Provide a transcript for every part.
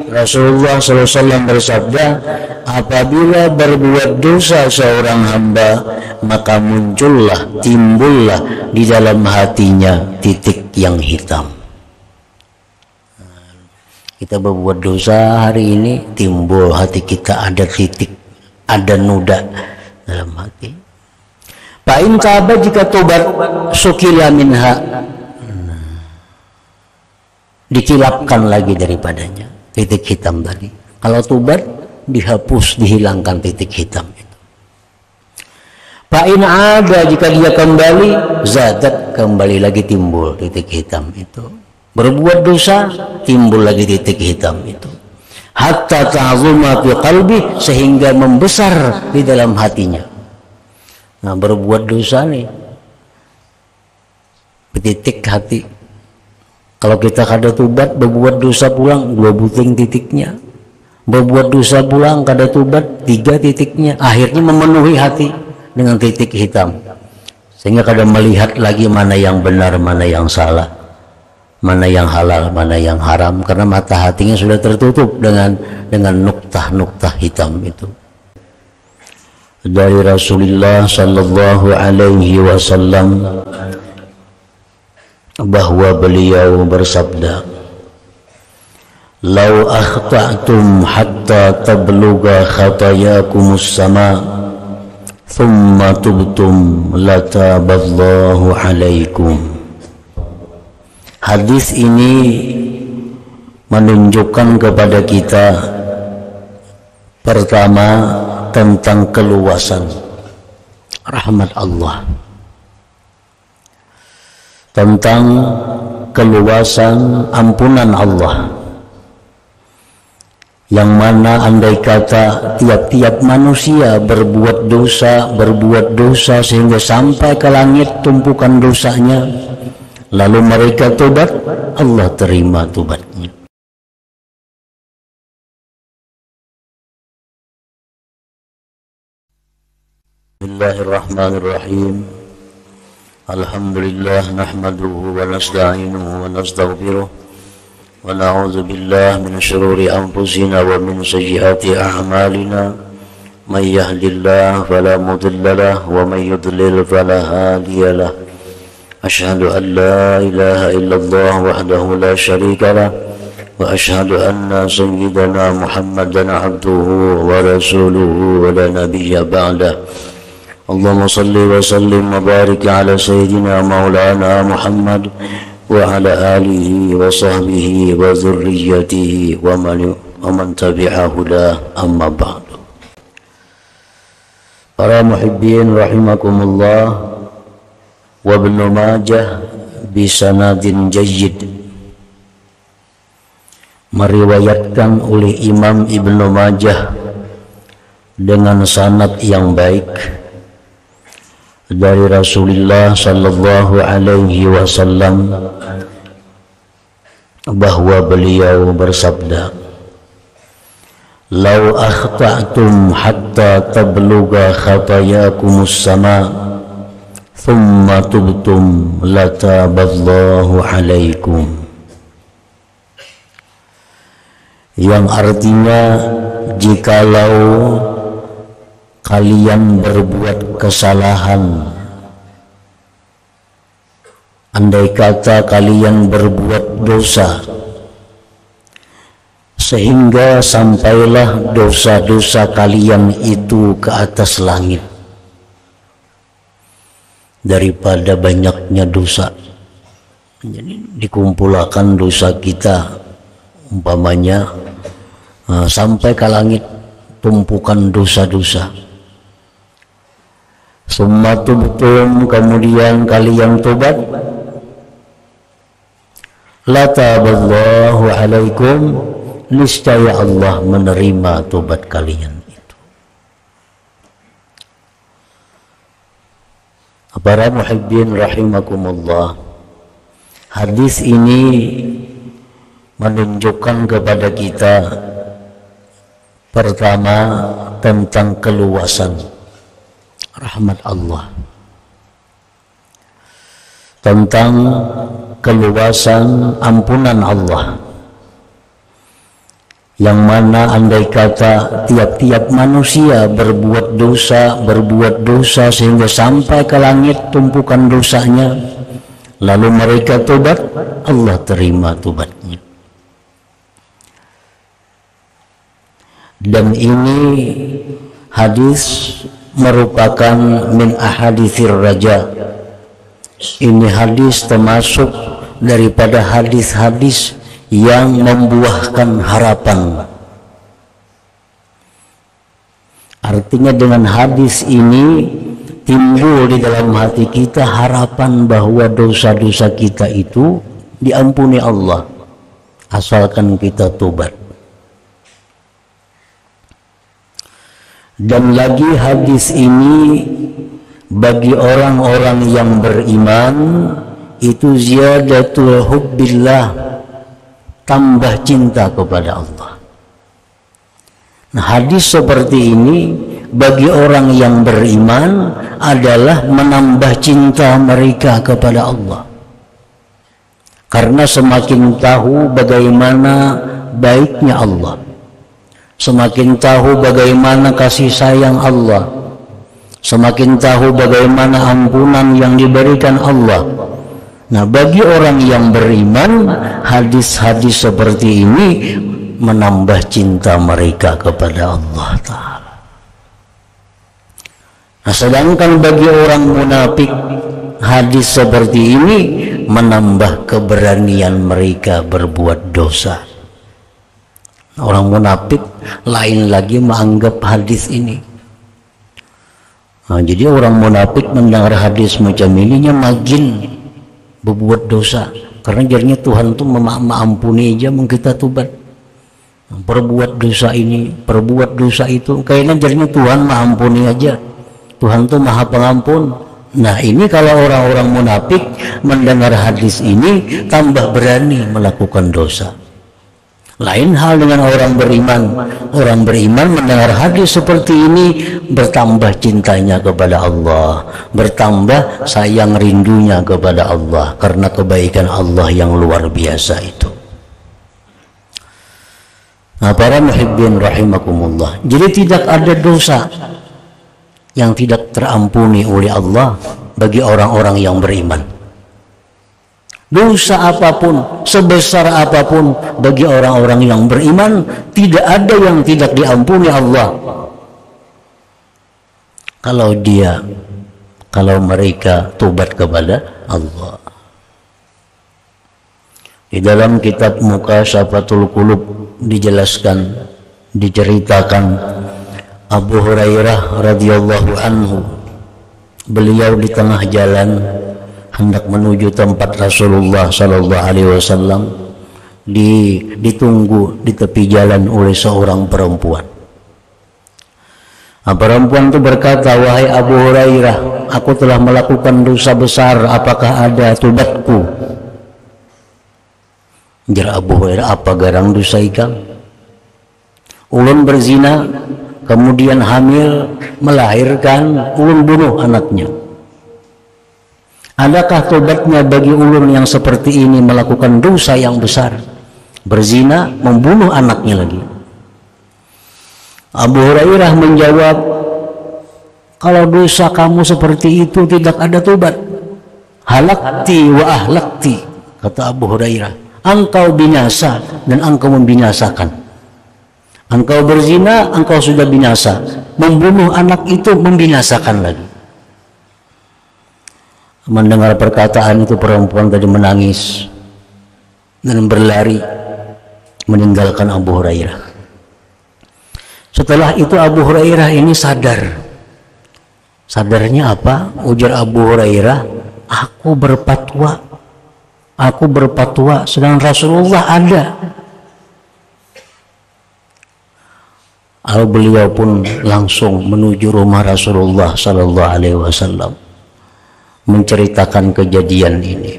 Rasulullah SAW bersabda, apabila berbuat dosa seorang hamba, maka timbullah di dalam hatinya titik yang hitam. Kita berbuat dosa hari ini, timbul hati kita ada titik, ada noda dalam hati. Fa'in taba, jika tobat, sukila minha, dikilapkan lagi daripadanya titik hitam tadi. Kalau tobat, dihapus, dihilangkan titik hitam itu. Fa'in ada, jika dia kembali, zadat, kembali lagi timbul titik hitam itu. Berbuat dosa, timbul lagi titik hitam itu. Hatta ta'zuma fi qalbi, sehingga membesar di dalam hatinya. Nah, berbuat dosa nih, titik hati. Kalau kita kada tobat, berbuat dosa pulang, 2 buting titiknya. Berbuat dosa pulang, kada tobat, 3 titiknya. Akhirnya memenuhi hati dengan titik hitam. Sehingga kada melihat lagi mana yang benar, mana yang salah, mana yang halal, mana yang haram. Karena mata hatinya sudah tertutup dengan nuktah-nuktah hitam itu. Dari Rasulullah Sallallahu Alaihi Wasallam, bahwa beliau bersabda, "Lau akhta'tum hatta tablugha khatayakumus sama, thumma tubtum lataballahu alaikum." Hadis ini menunjukkan kepada kita, pertama, tentang keluasan rahmat Allah, tentang keluasan ampunan Allah, yang mana andai kata tiap-tiap manusia berbuat dosa sehingga sampai ke langit tumpukan dosanya, lalu mereka tobat, Allah terima tobatnya. Bismillahirrahmanirrahim. Alhamdulillah, nahmaduhu wa nasta'inuhu wa nastaghfiruh, wa na'udzu billahi min shururi anfusina wa min sayyiati a'malina. May yahdihillahu fala mudilla lahu wa may yudlil fala hadiya lahu. Asyhadu an la ilaha illallah wahdahu la syarika lahu, wa asyhadu anna sayyidana Muhammadan abduhu wa rasuluhu wa la nabiyya ba'dahu. Allahumma salli wa sallim wa barik ala sayyidina maulana Muhammad wa ala alihi wa sahbihi wa zurriyatihi wa man tabi'ahu la, amma ba'du. Para muhibbin rahimakumullah, wa Ibnu Majah bisanadin jayyid, meriwayatkan oleh Imam Ibnu Majah dengan sanad yang baik dari Rasulullah Sallallahu Alaihi Wasallam, bahwa beliau bersabda, "Lau akhta'tum hatta tablugha khatayakumus sama, thumma tubtum lataballahu alaikum." Yang artinya, jikalau kalian berbuat kesalahan, andai kata kalian berbuat dosa sehingga sampailah dosa-dosa kalian itu ke atas langit, daripada banyaknya dosa, jadi dikumpulkan dosa kita umpamanya sampai ke langit, tumpukan dosa-dosa. Summa tubtum, kemudian kalian tobat, lataballahu alaikum, niscaya Allah menerima tobat kalian itu. Para muhibbin rahimakumullah, hadis ini menunjukkan kepada kita, pertama, tentang keluasan rahmat Allah, tentang keluasan ampunan Allah, yang mana andai kata tiap-tiap manusia berbuat dosa sehingga sampai ke langit tumpukan dosanya, lalu mereka tobat, Allah terima tobatnya. Dan ini hadis merupakan min ahaditsir raja. Ini hadis termasuk daripada hadis-hadis yang membuahkan harapan. Artinya dengan hadis ini timbul di dalam hati kita harapan bahwa dosa-dosa kita itu diampuni Allah asalkan kita tobat. Dan lagi hadis ini bagi orang-orang yang beriman itu ziyadatul hubbillah, tambah cinta kepada Allah. Nah, hadis seperti ini bagi orang yang beriman adalah menambah cinta mereka kepada Allah. Karena semakin tahu bagaimana baiknya Allah, semakin tahu bagaimana kasih sayang Allah, semakin tahu bagaimana ampunan yang diberikan Allah. Nah, bagi orang yang beriman, hadis-hadis seperti ini menambah cinta mereka kepada Allah Ta'ala. Nah, sedangkan bagi orang munafik, hadis seperti ini menambah keberanian mereka berbuat dosa. Orang munafik lain lagi menganggap hadis ini. Nah, jadi orang munafik mendengar hadis macam ini makin berbuat dosa, karena jadinya Tuhan tuh mengampuni aja kita tobat. Perbuat dosa ini, perbuat dosa itu, kayaknya jadinya Tuhan mengampuni aja. Tuhan tuh Maha Pengampun. Nah, ini kalau orang-orang munafik mendengar hadis ini tambah berani melakukan dosa. Lain hal dengan orang beriman. Orang beriman mendengar hadis seperti ini bertambah cintanya kepada Allah, bertambah sayang rindunya kepada Allah karena kebaikan Allah yang luar biasa itu. Nah, para muhibbin rahimakumullah, jadi tidak ada dosa yang tidak terampuni oleh Allah bagi orang-orang yang beriman. Dosa apapun, sebesar apapun, bagi orang-orang yang beriman tidak ada yang tidak diampuni Allah. Kalau mereka tobat kepada Allah. Di dalam kitab Muqashafatul Qulub dijelaskan, diceritakan Abu Hurairah radhiyallahu anhu, beliau di tengah jalan hendak menuju tempat Rasulullah sallallahu alaihi wasallam, ditunggu di tepi jalan oleh seorang perempuan. Nah, perempuan itu berkata, "Wahai Abu Hurairah, aku telah melakukan dosa besar, apakah ada tobatku?" Jar Abu Hurairah, "Apa garang dosa ikang? Ulun berzina, kemudian hamil, melahirkan, ulun bunuh anaknya. Adakah tobatnya bagi ulun yang seperti ini melakukan dosa yang besar, berzina, membunuh anaknya lagi?" Abu Hurairah menjawab, "Kalau dosa kamu seperti itu tidak ada tobat. Halakti wa ahlakti," kata Abu Hurairah, "engkau binasa dan engkau membinasakan. Engkau berzina, engkau sudah binasa. Membunuh anak itu membinasakan lagi." Mendengar perkataan itu, perempuan tadi menangis dan berlari meninggalkan Abu Hurairah. Setelah itu Abu Hurairah ini sadar. Sadarnya apa? Ujar Abu Hurairah, aku berfatwa sedang Rasulullah ada." Lalu beliau pun langsung menuju rumah Rasulullah sallallahu alaihi wasallam menceritakan kejadian ini.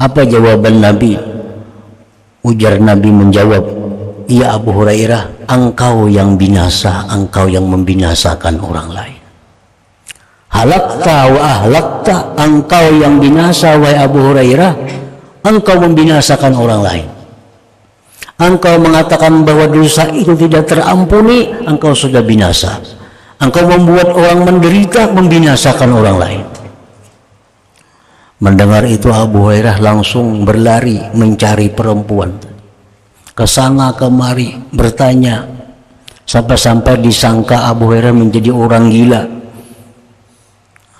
Apa jawaban Nabi? Ujar Nabi menjawab, "Ya Abu Hurairah, engkau yang binasa, engkau yang membinasakan orang lain. Halakta wa ahlakta, engkau yang binasa wahai Abu Hurairah, engkau membinasakan orang lain. Engkau mengatakan bahwa dosa itu tidak terampuni, engkau sudah binasa. Engkau membuat orang menderita, membinasakan orang lain. Mendengar itu Abu Hurairah langsung berlari mencari perempuan. Kesana kemari bertanya, sampai-sampai disangka Abu Hurairah menjadi orang gila.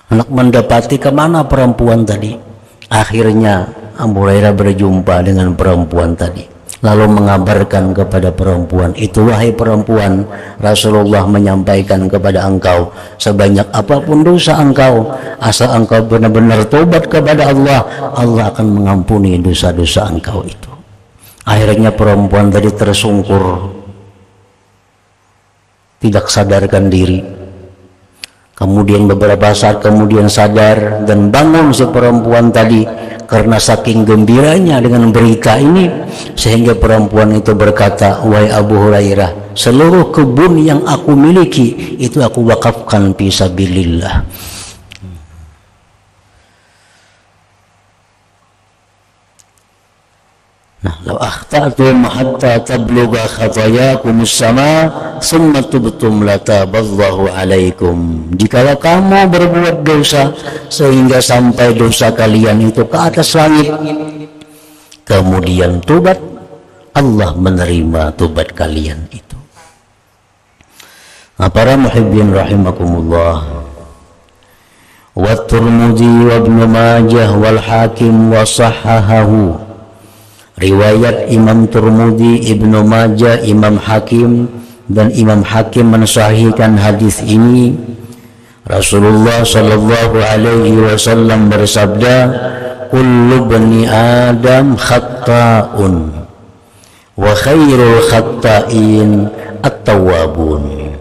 Hendak mendapati kemana perempuan tadi. Akhirnya Abu Hurairah berjumpa dengan perempuan tadi, lalu mengabarkan kepada perempuan itu, wahai perempuan, Rasulullah menyampaikan kepada engkau, sebanyak apapun dosa engkau, asal engkau benar-benar tobat kepada Allah, Allah akan mengampuni dosa-dosa engkau itu. Akhirnya perempuan tadi tersungkur, tidak sadarkan diri. Kemudian beberapa saat kemudian sadar dan bangun si perempuan tadi, karena saking gembiranya dengan berita ini, sehingga perempuan itu berkata, wahai Abu Hurairah, seluruh kebun yang aku miliki itu aku wakafkan fi sabilillah. Nah, law akhta'tum hatta tablugha khatayakum as-sama thumma tubtum lataballahu alaikum. Jikalau kamu berbuat dosa sehingga sampai dosa kalian itu ke atas langit, kemudian tobat, Allah menerima tobat kalian itu. Nah, para muhibbin rahimakumullah, wa Tirmidzi wa Ibnu Majah wal Hakim wa sahhahahu. Riwayat Imam Tirmidzi, Ibnu Majah, Imam Hakim, dan Imam Hakim mensahihkan hadis ini. Rasulullah sallallahu alaihi wasallam bersabda, kullu bani Adam khata'un wa khairul khata'in at-tawwabun.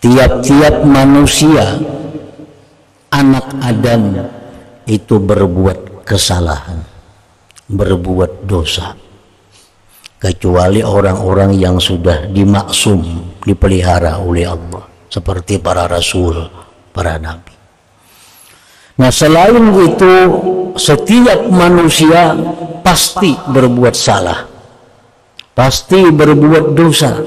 Tiap-tiap manusia, anak Adam, itu berbuat kesalahan, berbuat dosa, kecuali orang-orang yang sudah dimaksum, dipelihara oleh Allah, seperti para rasul, para nabi. Nah, selain itu setiap manusia pasti berbuat salah, pasti berbuat dosa,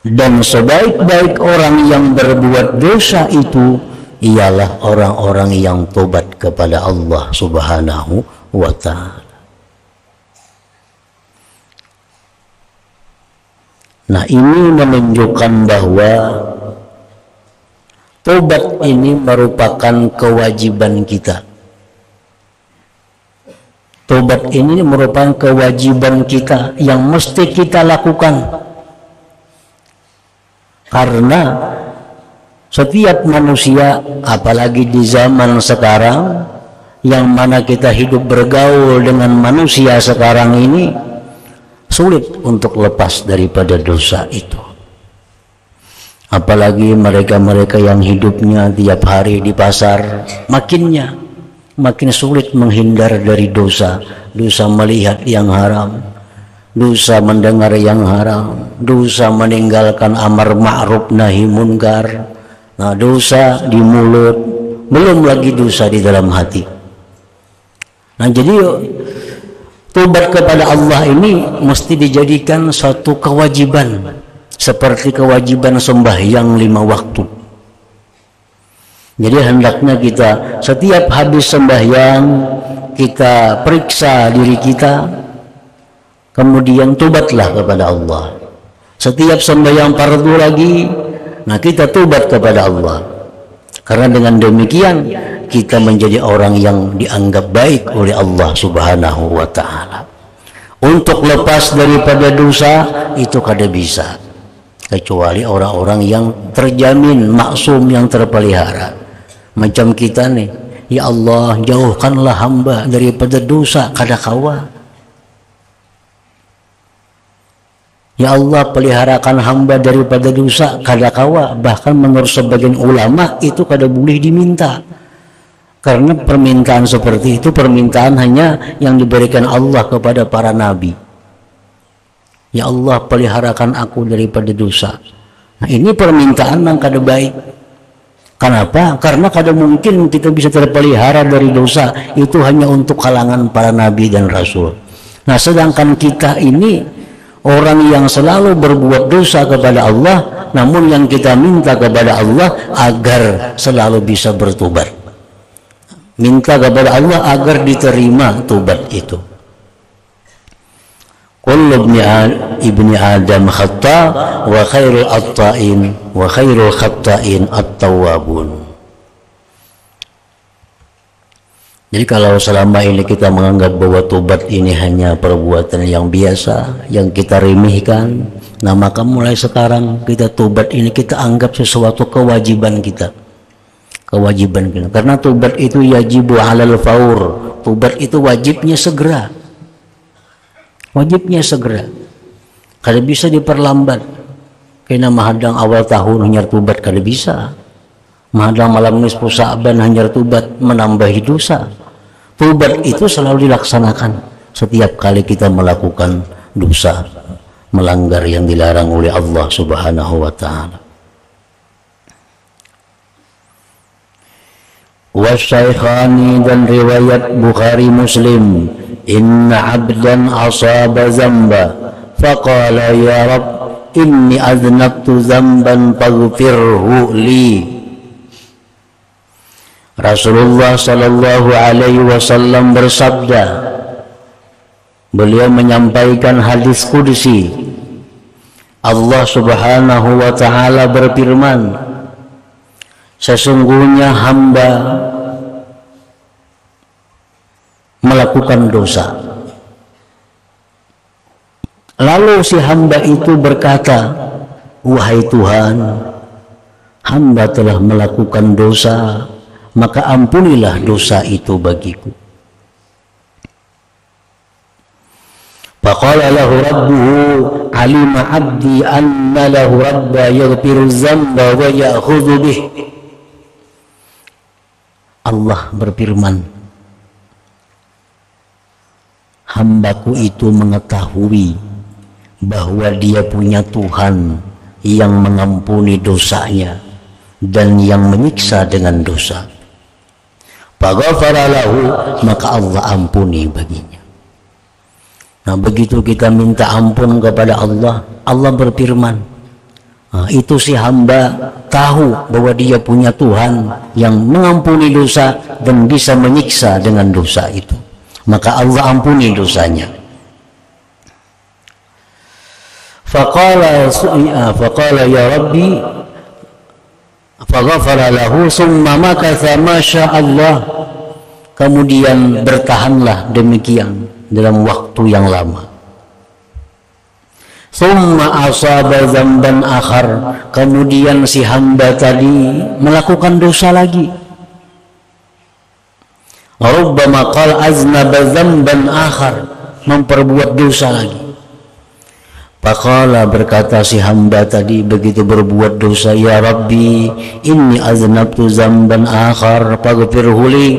dan sebaik-baik orang yang berbuat dosa itu ialah orang-orang yang tobat kepada Allah Subhanahu wa ta'ala. Nah, ini menunjukkan bahwa tobat ini merupakan kewajiban kita. Tobat ini merupakan kewajiban kita yang mesti kita lakukan. Karena setiap manusia, apalagi di zaman sekarang, yang mana kita hidup bergaul dengan manusia sekarang ini, sulit untuk lepas daripada dosa itu. Apalagi mereka-mereka yang hidupnya tiap hari di pasar, makin sulit menghindar dari dosa. Dosa melihat yang haram, dosa mendengar yang haram, dosa meninggalkan amar ma'ruf nahi munkar. Nah, dosa di mulut, belum lagi dosa di dalam hati. Nah, jadi tobat kepada Allah ini mesti dijadikan suatu kewajiban, seperti kewajiban sembahyang 5 waktu. Jadi hendaknya kita setiap habis sembahyang, kita periksa diri kita, kemudian tobatlah kepada Allah. Setiap sembahyang fardu lagi, nah, kita tobat kepada Allah. Karena dengan demikian kita menjadi orang yang dianggap baik oleh Allah Subhanahu wa ta'ala. Untuk lepas daripada dosa itu kada bisa, kecuali orang-orang yang terjamin maksum, yang terpelihara. Macam kita nih, ya Allah, jauhkanlah hamba daripada dosa, kada kawa. Ya Allah, peliharakan hamba daripada dosa, kada kawa. Bahkan menurut sebagian ulama itu kada boleh diminta, karena permintaan seperti itu permintaan hanya yang diberikan Allah kepada para nabi. Ya Allah, peliharakan aku daripada dosa. Nah, ini permintaan yang kada baik. Kenapa? Karena kadang mungkin kita bisa terpelihara dari dosa itu hanya untuk kalangan para nabi dan rasul. Nah, sedangkan kita ini orang yang selalu berbuat dosa kepada Allah, namun yang kita minta kepada Allah agar selalu bisa bertobat. Minta kepada Allah agar diterima tobat itu. Kullu ibni Adam khata wa khairul atta'in wa khairul khatta'in at-tawwabun. Jadi kalau selama ini kita menganggap bahwa tobat ini hanya perbuatan yang biasa, yang kita remehkan, nah maka mulai sekarang kita tobat ini kita anggap sesuatu kewajiban kita. Kewajiban kita. Karena tobat itu yajibu alal faur. Tobat itu wajibnya segera. Wajibnya segera. Kada bisa diperlambat. Kena mahadang awal tahun hanya tobat kada bisa. Mahadang malam nisfu Sa'ban hanya tobat menambahi dosa. Tobat itu selalu dilaksanakan setiap kali kita melakukan dosa, melanggar yang dilarang oleh Allah Subhanahu wa taala. Wasyaikhani dan riwayat Bukhari Muslim, inna abdan asaba zamba faqala ya Rabb inni aznabtu zamban faghfirhu li. Rasulullah sallallahu alaihi wasallam bersabda, beliau menyampaikan hadis qudsi. Allah Subhanahu wa taala berfirman, sesungguhnya hamba melakukan dosa. Lalu si hamba itu berkata, wahai Tuhan, hamba telah melakukan dosa, maka ampunilah dosa itu bagiku. Faqala lahu rabbuhu alima abdi anna lahu rabba yaghfiru dzamba wa ya'khudhu bih. Allah berfirman, hambaku itu mengetahui bahwa dia punya Tuhan yang mengampuni dosanya dan yang menyiksa dengan dosa. Faghafara lahu, maka Allah ampuni baginya. Nah, begitu kita minta ampun kepada Allah, Allah berfirman, nah, itu si hamba tahu bahwa dia punya Tuhan yang mengampuni dosa dan bisa menyiksa dengan dosa itu, maka Allah ampuni dosanya. Faqala ya Rabbi faghafara lahu summa makatha ma sya'allah. Kemudian bertahanlah demikian dalam waktu yang lama. Summa asaba dzamban akhar. Kemudian si hamba tadi melakukan dosa lagi. Rubbama qala aznaba dzamban akhar, memperbuat dosa lagi. Faqala, berkata si hamba tadi begitu berbuat dosa, ya Rabbi inni aznabtu dzamban akhar faghfirhu li.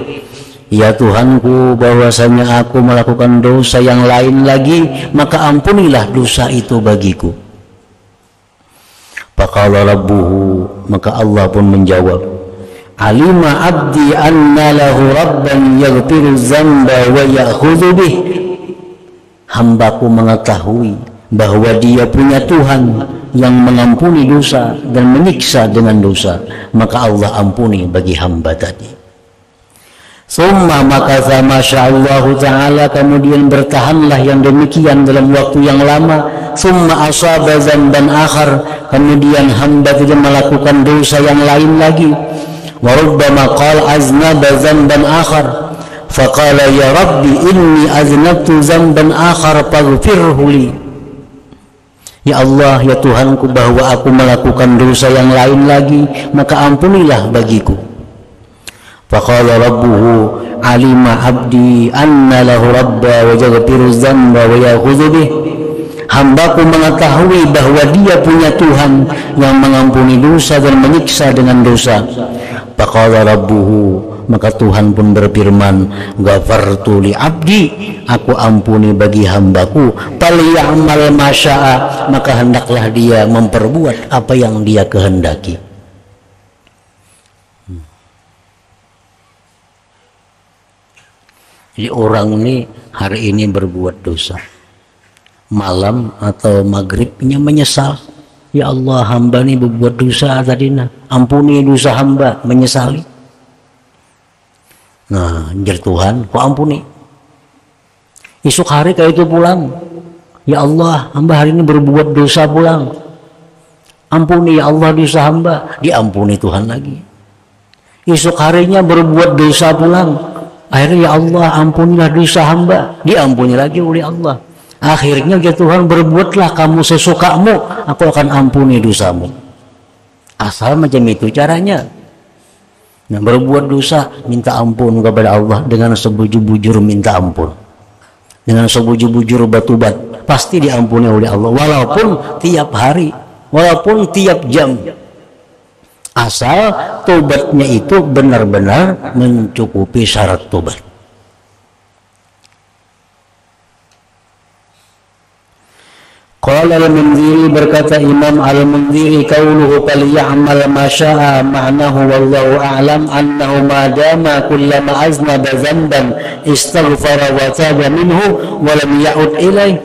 Ya Tuhanku, bahwasanya aku melakukan dosa yang lain lagi, maka ampunilah dosa itu bagiku. Faqala rabbuhu, maka Allah pun menjawab, alima abdi anna lahu rabban yaghfiru dzamba wa ya'khudhu bih. Hambaku mengetahui bahwa dia punya Tuhan yang mengampuni dosa dan menyiksa dengan dosa, maka Allah ampuni bagi hamba tadi. Summa makatha masyaallahu ta'ala, kemudian bertahanlah yang demikian dalam waktu yang lama. Summa asaba dzamban akhar, kemudian hamba tidak melakukan dosa yang lain lagi. Wa rubbama qala aznaba dzamban akhar faqala ya Rabbi inni aznabtu dzamban akhar faghfirhu li. Ya Allah, ya Tuhanku, bahwa aku melakukan dosa yang lain lagi, maka ampunilah bagiku. Faqala rabbuhu alima abdi anna lahu rabba wa yaghfiru dzamba wa ya'khudhu bih. Hambaku mengetahui bahwa dia punya Tuhan yang mengampuni dosa dan menyiksa dengan dosa. Faqala rabbuhu, maka Tuhan pun berfirman, ghafartu li abdi, aku ampuni bagi hambaku, falyamal masya'a, maka hendaklah dia memperbuat apa yang dia kehendaki. Jadi orang ini hari ini berbuat dosa, malam atau maghribnya menyesal, ya Allah hamba ini berbuat dosa tadi, ampuni dosa hamba, menyesali. Nah, anjir Tuhan, kok ampuni. Esok hari kayak itu pulang, ya Allah hamba hari ini berbuat dosa pulang, ampuni ya Allah dosa hamba, diampuni Tuhan lagi. Esok harinya berbuat dosa pulang, akhirnya ya Allah ampunilah dosa hamba, diampuni lagi oleh Allah. Akhirnya ya Tuhan, berbuatlah kamu sesukamu, aku akan ampuni dosamu. Asal macam itu caranya. Nah, berbuat dosa minta ampun kepada Allah dengan sebujur-bujur minta ampun, dengan sebujur-bujur batubat, pasti diampuni oleh Allah, walaupun tiap hari, walaupun tiap jam, asal tobatnya itu benar-benar mencukupi syarat tobat. Qala al-Mundhiri, berkata Imam al-Mundhiri, qauluhu falyamal ma syaa ma'nahu wallahu a'lam annahu ma dama kullama aznaba dhanban istaghfara wa taba minhu wa lam ya'ud ilaih.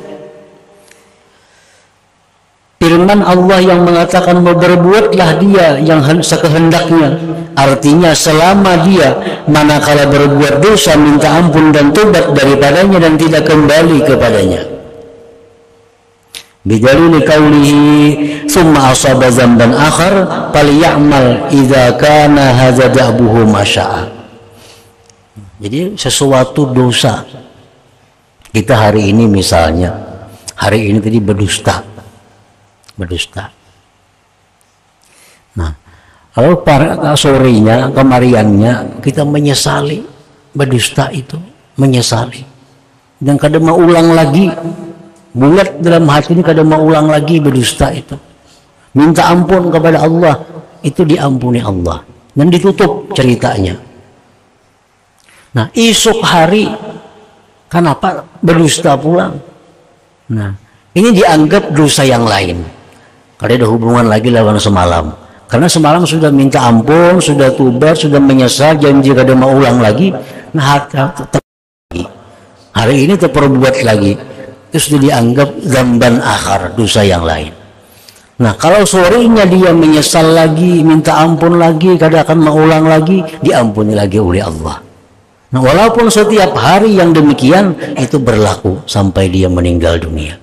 Firman Allah yang mengatakan berbuatlah dia yang sekehendaknya, artinya selama dia manakala berbuat dosa minta ampun dan tobat daripadanya dan tidak kembali kepadanya. Bidalil qawlihi thumma asaba dzamban akhar falyamal idza kana hadza da'buhu masya'a. Jadi sesuatu dosa kita hari ini, misalnya hari ini tadi berdusta. Nah, kalau sorenya kemariannya kita menyesali berdusta itu, menyesali dan kadang mau ulang lagi. Bulat dalam hati ini kadang mau ulang lagi berdusta itu, minta ampun kepada Allah, itu diampuni Allah dan ditutup ceritanya. Nah, esok hari kenapa berdusta pulang? Nah, ini dianggap dosa yang lain, karena ada hubungan lagi lawan semalam, karena semalam sudah minta ampun, sudah tobat, sudah menyesal, janji kadang mau ulang lagi. Nah, hari ini terperbuat lagi, itu sudah dianggap dzamban akhar, dosa yang lain. Nah, kalau sorenya dia menyesal lagi, minta ampun lagi, kadang akan mengulang lagi, diampuni lagi oleh Allah. Nah, walaupun setiap hari yang demikian itu berlaku sampai dia meninggal dunia.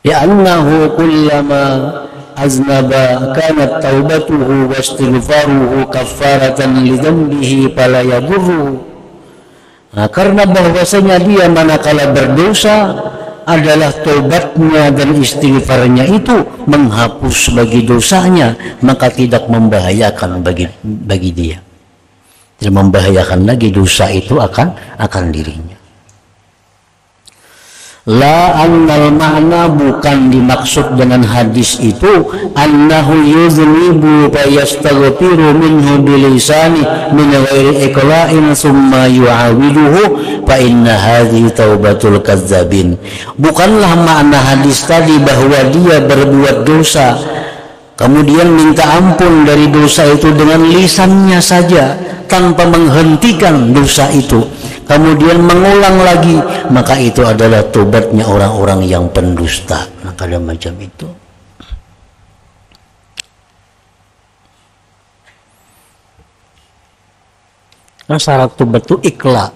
Ya annahu kullama aznaba kanat taubatuhu wa istighfaruhu kaffaratan li dhanbihi fala yadurruhu. Nah, karena bahwasanya dia manakala berdosa adalah tobatnya dan istighfarnya itu menghapus bagi dosanya, maka tidak membahayakan bagi dia, tidak membahayakan lagi dosa itu akan dirinya. La annal ma'na, bukan dimaksud dengan hadis itu annahu yuznibu fa yastaghfiru minhu bilisani min ghairi iqla'in thumma yu'awiduhu fa inna hadhihi taubatul kadzabin. Bukanlah makna hadis tadi bahwa dia berbuat dosa kemudian minta ampun dari dosa itu dengan lisannya saja tanpa menghentikan dosa itu, kemudian mengulang lagi, maka itu adalah tobatnya orang-orang yang pendusta. Nah, ada macam itu. Nah, syarat tobat itu ikhla,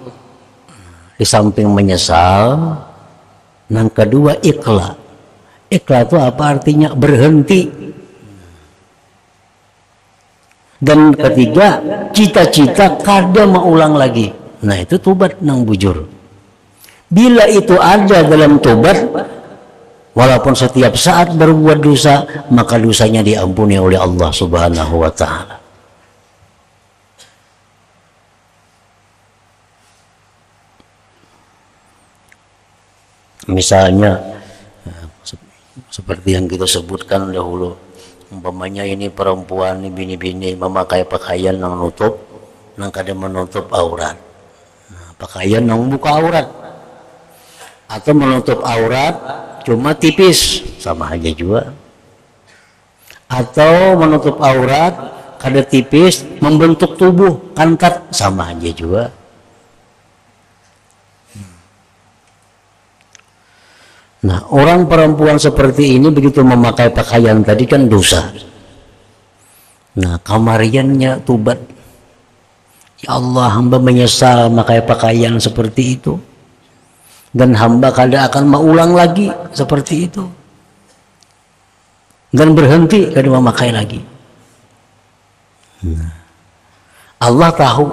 di samping menyesal. Yang kedua ikhla. Ikhla itu apa artinya? Berhenti. Dan ketiga, cita-cita kada mau ulang lagi. Nah, itu tobat nang bujur. Bila itu ada dalam tobat, walaupun setiap saat berbuat dosa, maka dosanya diampuni oleh Allah Subhanahu wa ta'ala. Misalnya seperti yang kita sebutkan dahulu, umpamanya ini perempuan, ini bini-bini memakai pakaian yang nutup, yang kadang menutup aurat. Nah, pakaian yang buka aurat atau menutup aurat cuma tipis, sama aja juga. atau menutup aurat kada tipis membentuk tubuh kantat sama aja juga. Nah, orang perempuan seperti ini begitu memakai pakaian tadi kan dosa. Nah, kamariannya tobat. Ya Allah, hamba menyesal memakai pakaian seperti itu. Dan hamba kada akan mengulang lagi seperti itu. Dan berhenti kada memakai lagi. Nah, Allah tahu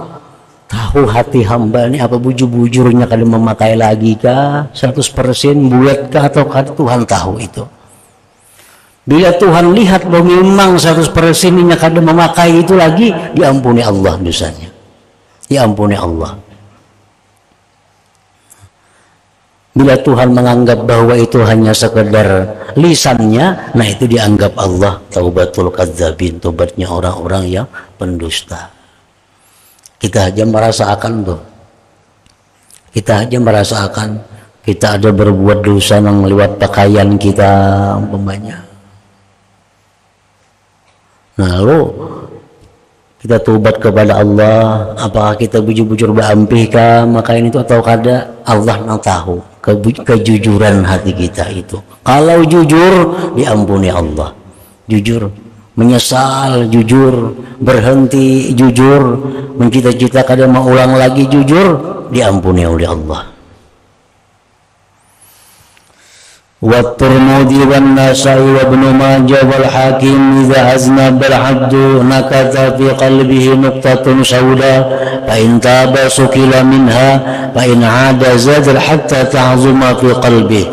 hati hamba ini apa bujur-bujurnya kada memakai lagi kah 100% bulat kah atau Tuhan tahu itu. Bila Tuhan lihat bahwa memang 100% ini kada memakai itu lagi, diampuni Allah dosanya. Diampuni Allah. Bila Tuhan menganggap bahwa itu hanya sekedar lisannya, nah itu dianggap Allah taubatul kadzabin, tobatnya orang-orang yang pendusta. Kita aja merasakan tuh. Kita aja merasakan kita ada berbuat dosa yang lewat pakaian kita umpamanya. Nah, lalu kita tobat kepada Allah, apakah kita bujur-bujur berampih kah makanya itu atau kada, Allah yang tahu kejujuran hati kita itu. Kalau jujur diampuni Allah, jujur menyesal jujur, berhenti jujur, mencita-cita kada mau ulang lagi jujur, diampuni oleh Allah. والترمذي والنسائي وابن ماجه والحاكم إذا أذنب العبد نكث في قلبه نقطة سوداء فإن تاب سكل منها فإن عاد زاد حتى تعظم في قلبه.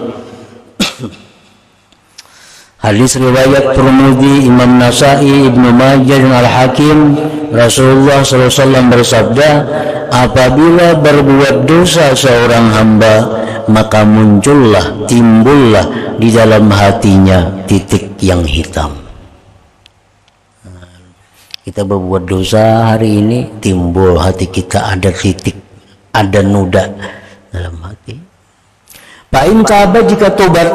Hadis riwayat Tirmidzi, Imam Nasai, Ibnu Majah dan Al-Hakim, Rasulullah SAW bersabda, apabila berbuat dosa seorang hamba, maka muncullah, timbullah di dalam hatinya titik yang hitam. Kita berbuat dosa hari ini, timbul hati kita ada titik, ada noda dalam hati. Fa'in taba, jika tobat,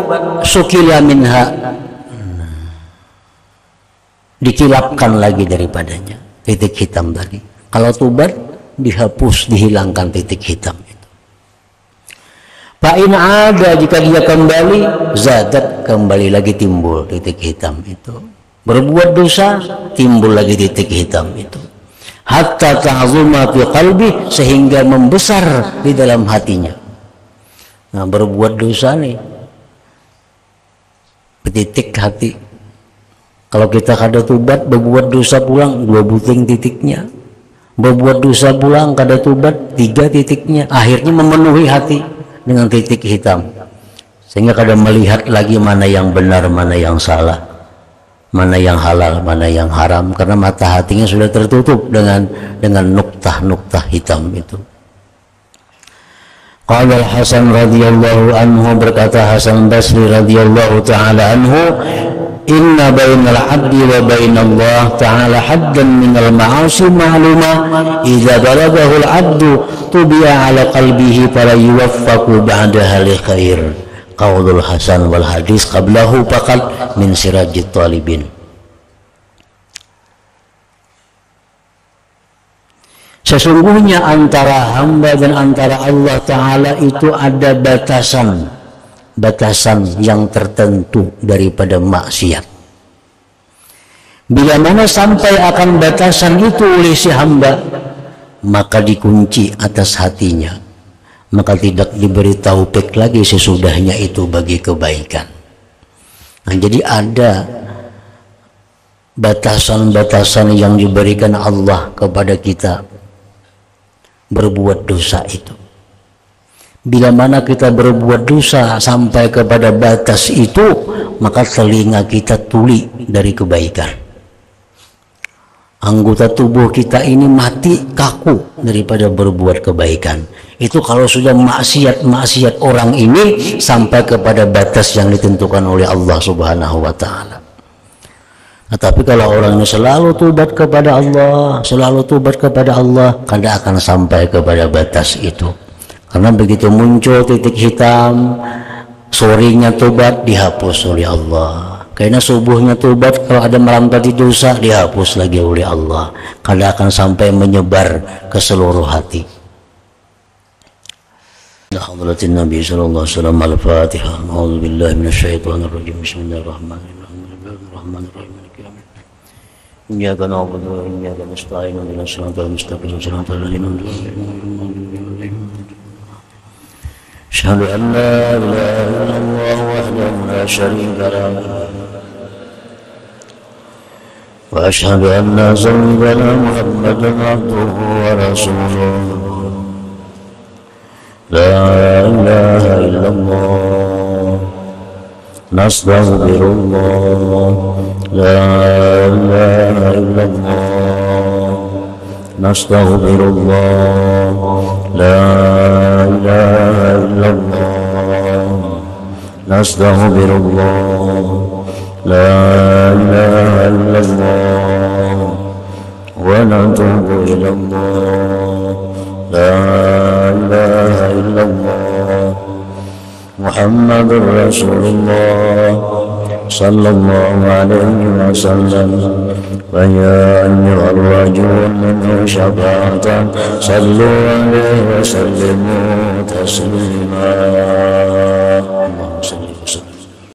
sukila minha, dikilapkan lagi daripadanya titik hitam tadi. Kalau tobat dihapus, dihilangkan titik hitam itu. Fa'in ada, jika dia kembali, zadat, kembali lagi timbul titik hitam itu. Berbuat dosa, timbul lagi titik hitam itu. Hatta ta'zuma fi qalbi, sehingga membesar di dalam hatinya. Nah, berbuat dosa nih, titik hati. Kalau kita kada tobat, berbuat dosa pulang 2 buting titiknya. Berbuat dosa pulang kada tobat 3 titiknya. Akhirnya memenuhi hati dengan titik hitam. Sehingga kada melihat lagi mana yang benar, mana yang salah, mana yang halal, mana yang haram, karena mata hatinya sudah tertutup dengan nuktah-nuktah hitam itu. Qala Al-Hasan radhiyallahu anhu, berkata Hasan Basri radhiyallahu taala anhu, inna bainal abdi wa bainallah ta'ala haddan minal ma'asi ma'luma idza balaghahu al-'abdu tubi'a 'ala qalbihi fala yuwaffaqu ba'daha li khair. Qaulul Hasan wal hadis qablahu faqat min sirajit talibin. Sesungguhnya antara hamba dan antara Allah Ta'ala itu ada batasan yang tertentu daripada maksiat. Bila mana sampai akan batasan itu oleh si hamba, maka dikunci atas hatinya, maka tidak diberi taufik lagi sesudahnya itu bagi kebaikan. Nah, jadi ada batasan-batasan yang diberikan Allah kepada kita berbuat dosa itu. Bila mana kita berbuat dosa sampai kepada batas itu, maka telinga kita tuli dari kebaikan. Anggota tubuh kita ini mati, kaku daripada berbuat kebaikan. Itu kalau sudah maksiat orang ini sampai kepada batas yang ditentukan oleh Allah Subhanahu wa Ta'ala. Nah, tapi kalau orang ini selalu tobat kepada Allah, kada akan sampai kepada batas itu. Karena begitu muncul titik hitam, sorenya tobat dihapus oleh Allah. Karena subuhnya tobat, kalau ada malam tadi dosa dihapus lagi oleh Allah, karena akan sampai menyebar ke seluruh hati. Hadratin Nabi sallallahu alaihi wasallam. Al-Fatihah. A'udzu billahi minasyaitonir rajim. Bismillahirrahmanirrahim. Iyyaka na'budu wa iyyaka nasta'in. Ihdinas siratal mustaqim. Siratal ladzina an'amta 'alaihim. Asyhadu an la ilaha illallah wahdahu la syarika lahu. وأشهد أن سيدنا محمدا عبده ورسوله. لا إله إلا الله نستغفر الله. لا إله إلا الله نستغفر الله. لا إله إلا الله نستغفر الله. لا إله إلا الله ونتوب إلى الله. لا إله إلا الله محمد رسول الله صلى الله عليه وسلم. فيا أيها الرجل منه شفاعة صلوا عليه وسلموا تسليما.